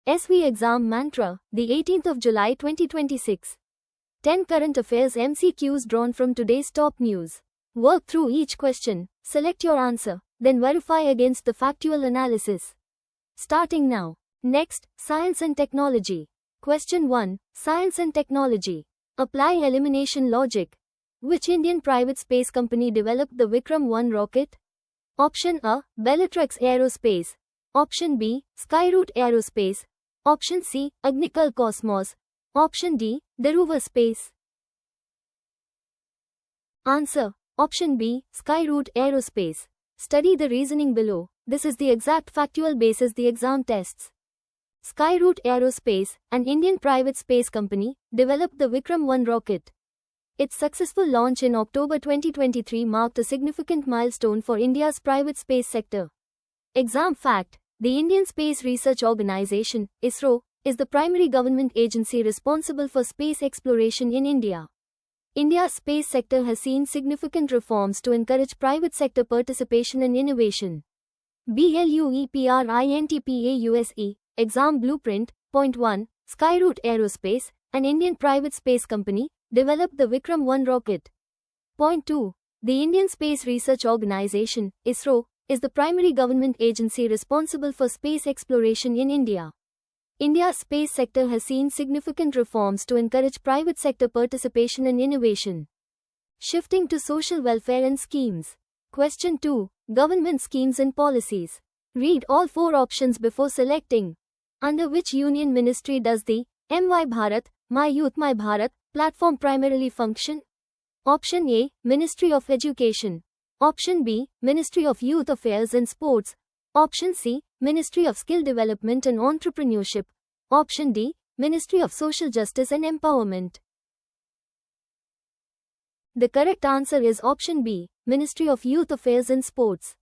SV Exam Mantra, the 18th of July 2026. 10 current affairs MCQs drawn from today's top news. Work through each question, select your answer, then verify against the factual analysis. Starting now. Next, Science and Technology. Question 1. Science and Technology. Apply elimination logic. Which Indian private space company developed the Vikram 1 rocket? Option A. Bellatrix Aerospace. Option B. Skyroot Aerospace. Option C. Agnikul Cosmos. Option D. Dharuva Space. Answer. Option B. Skyroot Aerospace. Study the reasoning below. This is the exact factual basis the exam tests. Skyroot Aerospace, an Indian private space company, developed the Vikram 1 rocket. Its successful launch in October 2023 marked a significant milestone for India's private space sector. Exam fact: the Indian Space Research Organisation, ISRO, is the primary government agency responsible for space exploration in India. India's space sector has seen significant reforms to encourage private sector participation and innovation. BLUEPRINTPAUSE, Exam Blueprint. Point 1. Skyroot Aerospace, an Indian private space company, developed the Vikram 1 rocket. Point 2. The Indian Space Research Organisation, ISRO, is the primary government agency responsible for space exploration in India. India's space sector has seen significant reforms to encourage private sector participation and innovation. Shifting to social welfare and schemes. Question 2. Government schemes and policies. Read all 4 options before selecting. Under which union ministry does the My Bharat, My Youth My Bharat platform primarily function? Option A. Ministry of Education. Option B. Ministry of Youth Affairs and Sports. Option C. Ministry of Skill Development and Entrepreneurship. Option D. Ministry of Social Justice and Empowerment. The correct answer is option B. Ministry of Youth Affairs and Sports.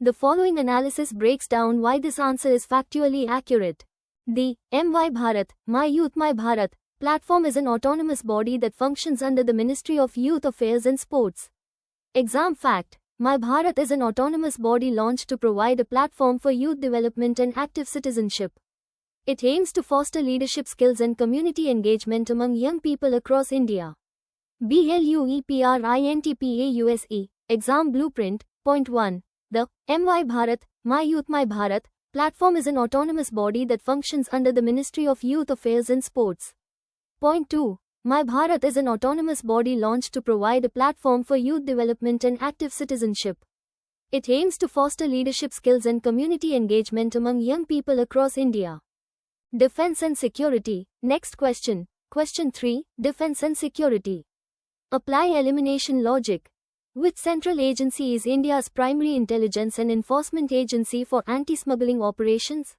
The following analysis breaks down why this answer is factually accurate. The My Bharat, My Youth My Bharat platform is an autonomous body that functions under the Ministry of Youth Affairs and Sports. Exam fact: My Bharat is an autonomous body launched to provide a platform for youth development and active citizenship. It aims to foster leadership skills and community engagement among young people across India. BLUEPRINTPAUSE, Exam Blueprint. Point 1. The My Bharat, My Youth My Bharat platform is an autonomous body that functions under the Ministry of Youth Affairs and Sports. Point 2. My Bharat is an autonomous body launched to provide a platform for youth development and active citizenship. It aims to foster leadership skills and community engagement among young people across India. Defense and Security. Next question. Question 3. Defense and Security. Apply elimination logic. Which central agency is India's primary intelligence and enforcement agency for anti-smuggling operations?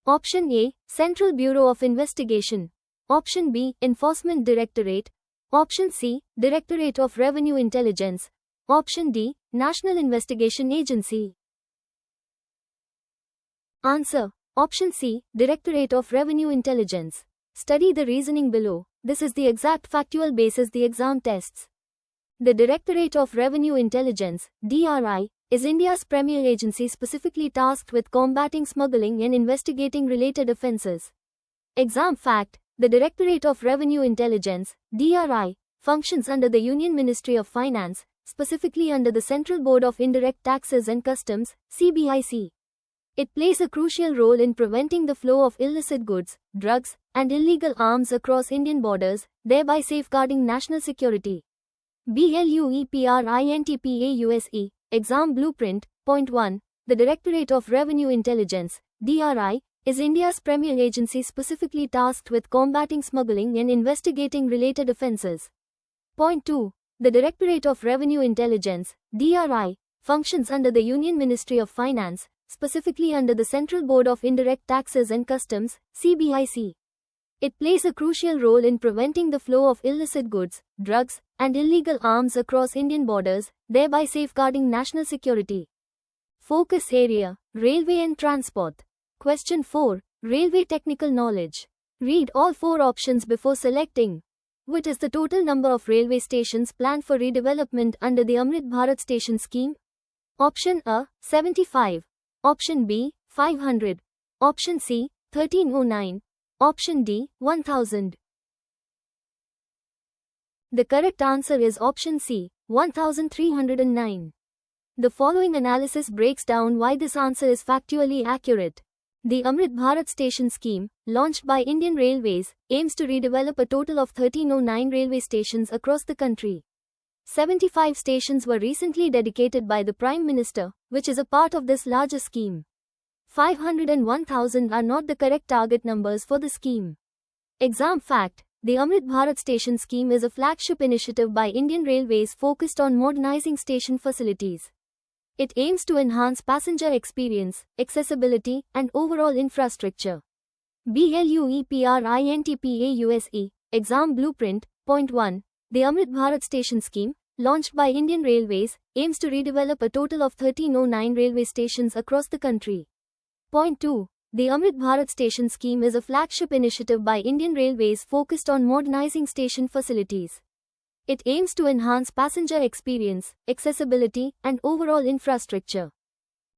Option A. Central Bureau of Investigation. Option B. Enforcement Directorate. Option C. Directorate of Revenue Intelligence. Option D. National Investigation Agency. Answer. Option C. Directorate of Revenue Intelligence. Study the reasoning below. This is the exact factual basis the exam tests. The Directorate of Revenue Intelligence, DRI, is India's premier agency specifically tasked with combating smuggling and investigating related offences. Exam fact: the Directorate of Revenue Intelligence, DRI, functions under the Union Ministry of Finance, specifically under the Central Board of Indirect Taxes and Customs, CBIC. It plays a crucial role in preventing the flow of illicit goods, drugs, and illegal arms across Indian borders, thereby safeguarding national security. BLUEPRINTPAUSE, Exam Blueprint. Point 1. The Directorate of Revenue Intelligence, DRI, is India's premier agency specifically tasked with combating smuggling and investigating related offences. Point 2. The Directorate of Revenue Intelligence, DRI, functions under the Union Ministry of Finance, specifically under the Central Board of Indirect Taxes and Customs, CBIC. It plays a crucial role in preventing the flow of illicit goods, drugs, and illegal arms across Indian borders, thereby safeguarding national security. Focus area: Railway and Transport. Question 4. Railway Technical Knowledge. Read all 4 options before selecting. What is the total number of railway stations planned for redevelopment under the Amrit Bharat Station Scheme? Option A. 75. Option B. 500. Option C. 1309. Option D, 1000. The correct answer is option C, 1309. The following analysis breaks down why this answer is factually accurate. The Amrit Bharat Station scheme, launched by Indian Railways, aims to redevelop a total of 1309 railway stations across the country. 75 stations were recently dedicated by the Prime Minister, which is a part of this larger scheme. 500 and 1000 are not the correct target numbers for the scheme. Exam fact: the Amrit Bharat Station scheme is a flagship initiative by Indian Railways focused on modernizing station facilities. It aims to enhance passenger experience, accessibility, and overall infrastructure. BLUEPRINTPAUSE, Exam Blueprint, Point 1. The Amrit Bharat Station scheme, launched by Indian Railways, aims to redevelop a total of 1309 railway stations across the country. Point 2. The Amrit Bharat Station scheme is a flagship initiative by Indian Railways focused on modernizing station facilities. It aims to enhance passenger experience, accessibility, and overall infrastructure.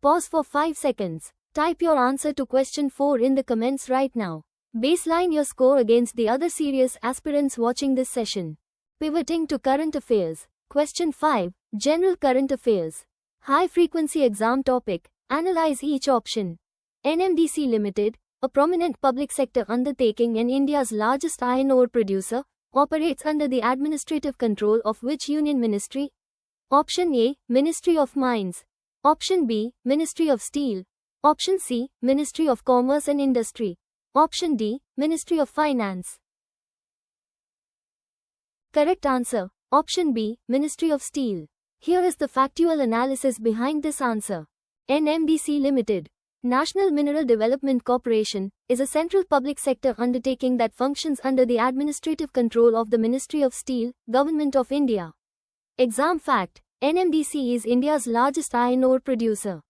Pause for 5 seconds. Type your answer to question 4 in the comments right now. Baseline your score against the other serious aspirants watching this session. Pivoting to current affairs. Question 5. General current affairs. High frequency exam topic. Analyze each option. NMDC Limited, a prominent public sector undertaking and India's largest iron ore producer, operates under the administrative control of which union ministry? Option A, Ministry of Mines. Option B, Ministry of Steel. Option C, Ministry of Commerce and Industry. Option D, Ministry of Finance. Correct answer, option B, Ministry of Steel. Here is the factual analysis behind this answer. NMDC Limited, National Mineral Development Corporation, is a central public sector undertaking that functions under the administrative control of the Ministry of Steel, Government of India. Exam fact: NMDC is India's largest iron ore producer.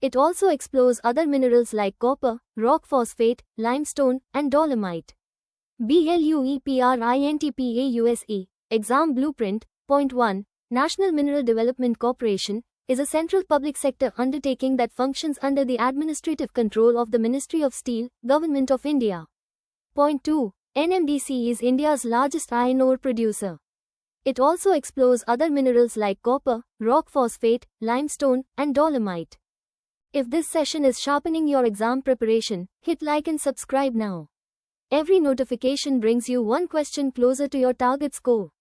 It also explores other minerals like copper, rock phosphate, limestone, and dolomite. BLUEPRINTPAUSE, Exam Blueprint, Point 1. National Mineral Development Corporation is a central public sector undertaking that functions under the administrative control of the Ministry of Steel, Government of India. Point 2. NMDC is India's largest iron ore producer. It also explores other minerals like copper, rock phosphate, limestone, and dolomite. If this session is sharpening your exam preparation, hit like and subscribe now. Every notification brings you one question closer to your target score.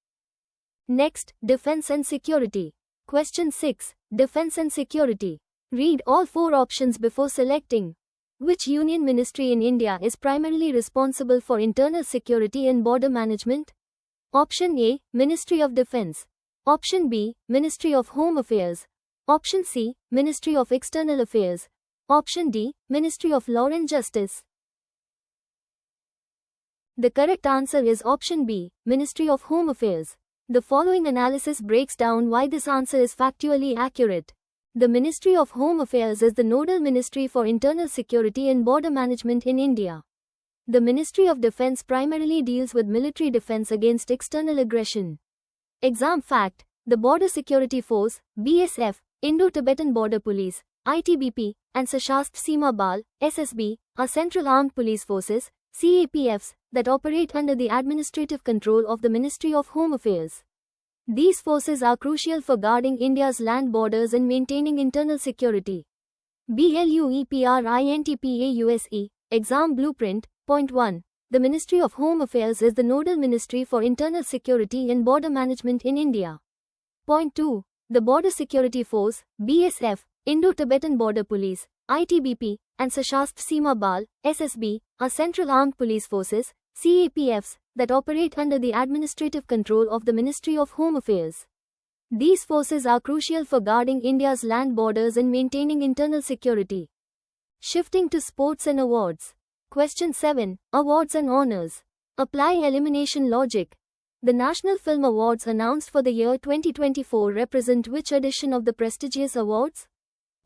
Next, Defense and Security. Question 6. Defense and Security. Read all 4 options before selecting. Which union ministry in India is primarily responsible for internal security and border management? Option A, Ministry of Defense. Option B, Ministry of Home Affairs. Option C, Ministry of External Affairs. Option D, Ministry of Law and Justice. The correct answer is option B, Ministry of Home Affairs. The following analysis breaks down why this answer is factually accurate. The Ministry of Home Affairs is the nodal ministry for internal security and border management in India. The Ministry of Defense primarily deals with military defense against external aggression. Exam fact: the Border Security Force, BSF, Indo-Tibetan Border Police, ITBP, and Sashastra Seema Bal, SSB, are Central Armed Police Forces, CAPFs, that operate under the administrative control of the Ministry of Home Affairs. These forces are crucial for guarding India's land borders and maintaining internal security. BLUEPRINTPAUSE, Exam Blueprint, Point 1. The Ministry of Home Affairs is the nodal ministry for internal security and border management in India. Point 2. The Border Security Force, BSF, Indo-Tibetan Border Police, ITBP, and Sashastra Seema Bal, SSB, are Central Armed Police Forces, CAPFs, that operate under the administrative control of the Ministry of Home Affairs. These forces are crucial for guarding India's land borders and maintaining internal security. Shifting to sports and awards. Question 7. Awards and honors. Apply elimination logic. The National Film Awards announced for the year 2024 represent which edition of the prestigious awards?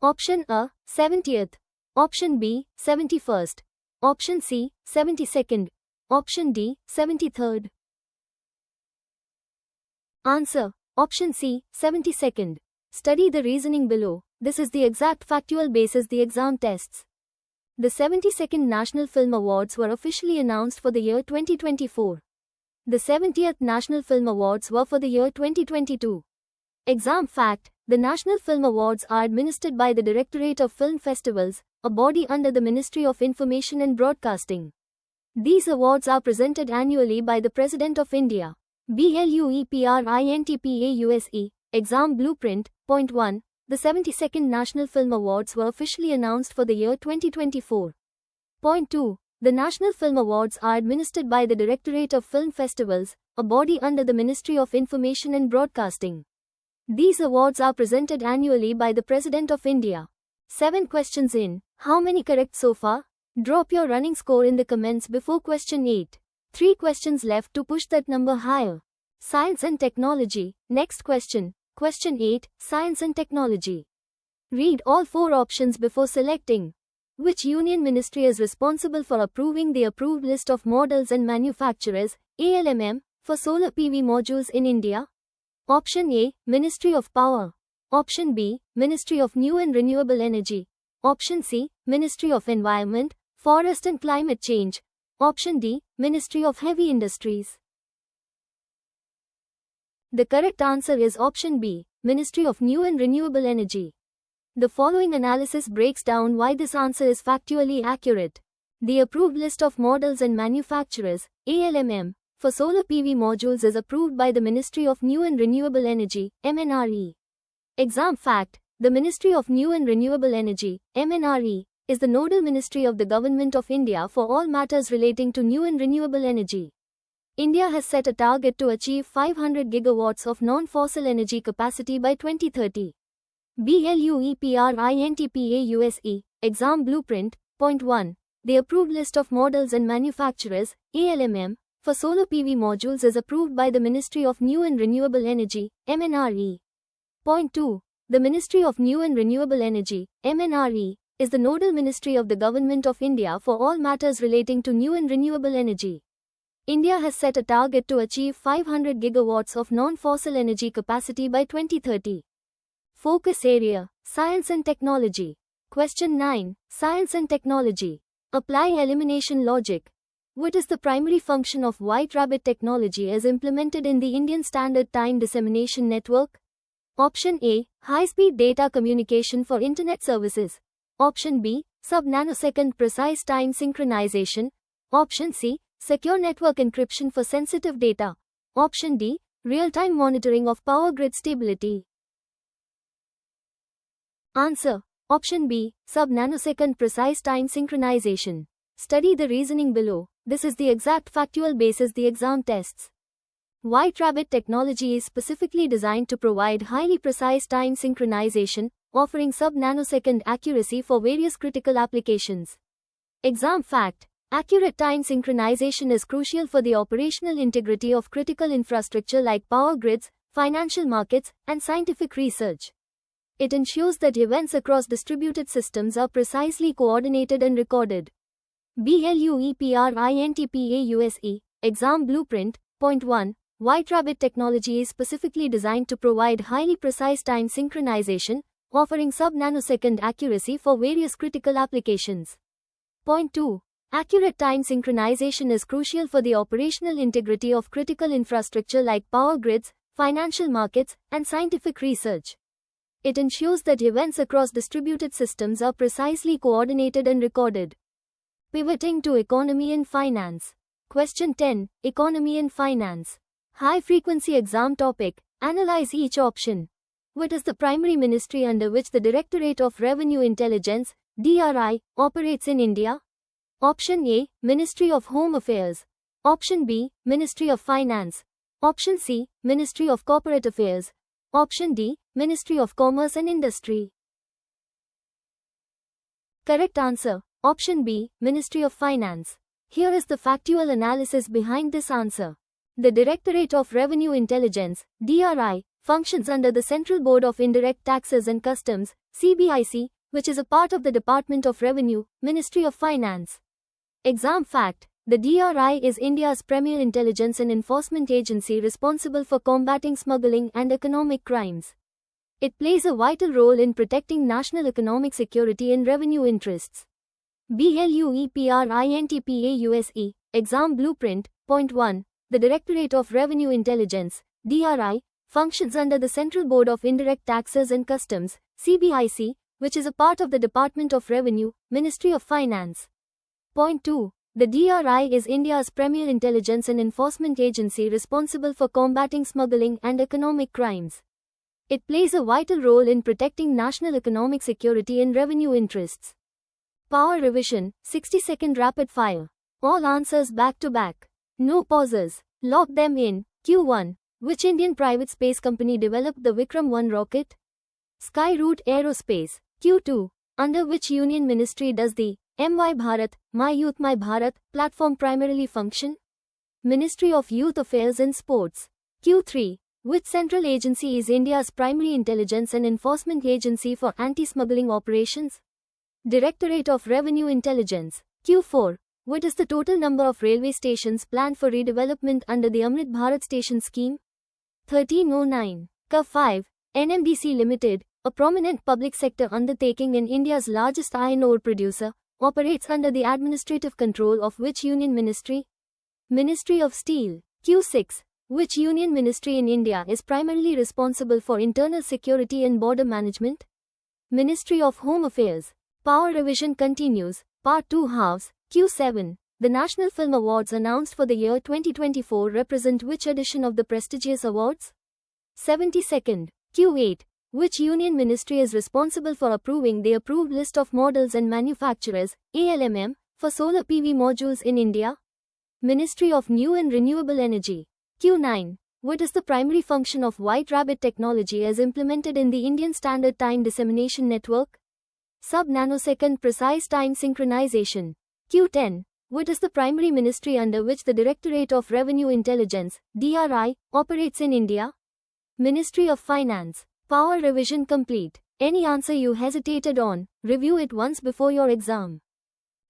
Option A, 70th. Option B, 71st. Option C, 72nd. Option D, 73rd. Answer: Option C, 72nd. Study the reasoning below. This is the exact factual basis the exam tests. The 72nd National Film Awards were officially announced for the year 2024. The 70th National Film Awards were for the year 2022. Exam fact: the National Film Awards are administered by the Directorate of Film Festivals, a body under the Ministry of Information and Broadcasting. These awards are presented annually by the President of India. BLUEPRINTPAUSE. Exam Blueprint. Point 1. The 72nd National Film Awards were officially announced for the year 2024. Point 2. The National Film Awards are administered by the Directorate of Film Festivals, a body under the Ministry of Information and Broadcasting. These awards are presented annually by the President of India. 7 questions in. How many correct so far? Drop your running score in the comments before question 8. 3 questions left to push that number higher. Science and Technology. Next question. Question 8. Science and Technology. Read all 4 options before selecting. Which union ministry is responsible for approving the approved list of models and manufacturers, ALMM, for solar PV modules in India? Option A. Ministry of Power. Option B. Ministry of New and Renewable Energy. Option C. Ministry of Environment, Forest and Climate Change. Option D. Ministry of Heavy Industries. The correct answer is option B, Ministry of New and Renewable Energy. The following analysis breaks down why this answer is factually accurate. The approved list of models and manufacturers, ALMM, for solar PV modules is approved by the Ministry of New and Renewable Energy, MNRE. Exam fact: the Ministry of New and Renewable Energy, MNRE, is the nodal ministry of the Government of India for all matters relating to new and renewable energy. India has set a target to achieve 500 gigawatts of non-fossil energy capacity by 2030. BLUEPRINTPAUSE. Exam Blueprint. Point 1. The approved list of models and manufacturers, ALMM, for solar PV modules is approved by the Ministry of New and Renewable Energy, MNRE. Point 2. The Ministry of New and Renewable Energy, MNRE, is the nodal ministry of the Government of India for all matters relating to new and renewable energy. India has set a target to achieve 500 gigawatts of non-fossil energy capacity by 2030. Focus area: Science and Technology. Question 9. Science and Technology. Apply elimination logic. What is the primary function of White Rabbit technology as implemented in the Indian Standard Time Dissemination Network? Option A. High-speed data communication for Internet services. Option B. Sub-nanosecond precise time synchronization. Option C. Secure network encryption for sensitive data. Option D. Real-time monitoring of power grid stability. Answer. Option B. Sub-nanosecond precise time synchronization. Study the reasoning below. This is the exact factual basis the exam tests. White Rabbit technology is specifically designed to provide highly precise time synchronization, offering sub-nanosecond accuracy for various critical applications. Exam fact: accurate time synchronization is crucial for the operational integrity of critical infrastructure like power grids, financial markets, and scientific research. It ensures that events across distributed systems are precisely coordinated and recorded. BLUEPRINTPAUSE. Exam Blueprint. Point 1. White Rabbit technology is specifically designed to provide highly precise time synchronization, offering sub-nanosecond accuracy for various critical applications. Point 2. Accurate time synchronization is crucial for the operational integrity of critical infrastructure like power grids, financial markets, and scientific research. It ensures that events across distributed systems are precisely coordinated and recorded. Pivoting to Economy and Finance. Question 10. Economy and Finance. High-frequency exam topic. Analyze each option. What is the primary ministry under which the Directorate of Revenue Intelligence, DRI, operates in India? Option A. Ministry of Home Affairs. Option B. Ministry of Finance. Option C. Ministry of Corporate Affairs. Option D. Ministry of Commerce and Industry. Correct answer. Option B. Ministry of Finance. Here is the factual analysis behind this answer. The Directorate of Revenue Intelligence, DRI, functions under the Central Board of Indirect Taxes and Customs, CBIC, which is a part of the Department of Revenue, Ministry of Finance. Exam fact: the DRI is India's premier intelligence and enforcement agency responsible for combating smuggling and economic crimes. It plays a vital role in protecting national economic security and revenue interests. BLUEPRINTPAUSE. Exam Blueprint. Point 1. The Directorate of Revenue Intelligence, DRI, functions under the Central Board of Indirect Taxes and Customs, CBIC, which is a part of the Department of Revenue, Ministry of Finance. Point 2. The DRI is India's premier intelligence and enforcement agency responsible for combating smuggling and economic crimes. It plays a vital role in protecting national economic security and revenue interests. Power revision, 60-second rapid fire. All answers back to back. No pauses. Lock them in. Q1. Which Indian private space company developed the Vikram 1 rocket? Skyroot Aerospace. Q2. Under which union ministry does the My Bharat, My Youth My Bharat platform primarily function? Ministry of Youth Affairs and Sports. Q3. Which central agency is India's primary intelligence and enforcement agency for anti-smuggling operations? Directorate of Revenue Intelligence. Q4. What is the total number of railway stations planned for redevelopment under the Amrit Bharat Station Scheme? 1309. Q5. NMDC Limited, a prominent public sector undertaking and India's largest iron ore producer, operates under the administrative control of which union ministry? Ministry of Steel. Q6. Which union ministry in India is primarily responsible for internal security and border management? Ministry of Home Affairs. Power revision continues. Part 2 halves. Q7. The National Film Awards announced for the year 2024 represent which edition of the prestigious awards? 72nd. Q8. Which union ministry is responsible for approving the approved list of models and manufacturers, ALMM, for solar PV modules in India? Ministry of New and Renewable Energy. Q9. What is the primary function of White Rabbit technology as implemented in the Indian Standard Time Dissemination Network? Sub-nanosecond precise time synchronization. Q10. What is the primary ministry under which the Directorate of Revenue Intelligence, DRI, operates in India? Ministry of Finance. Power revision complete. Any answer you hesitated on, review it once before your exam.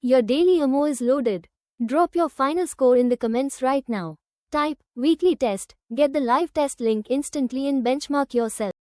Your daily AMO is loaded. Drop your final score in the comments right now. Type weekly test, get the live test link instantly and benchmark yourself.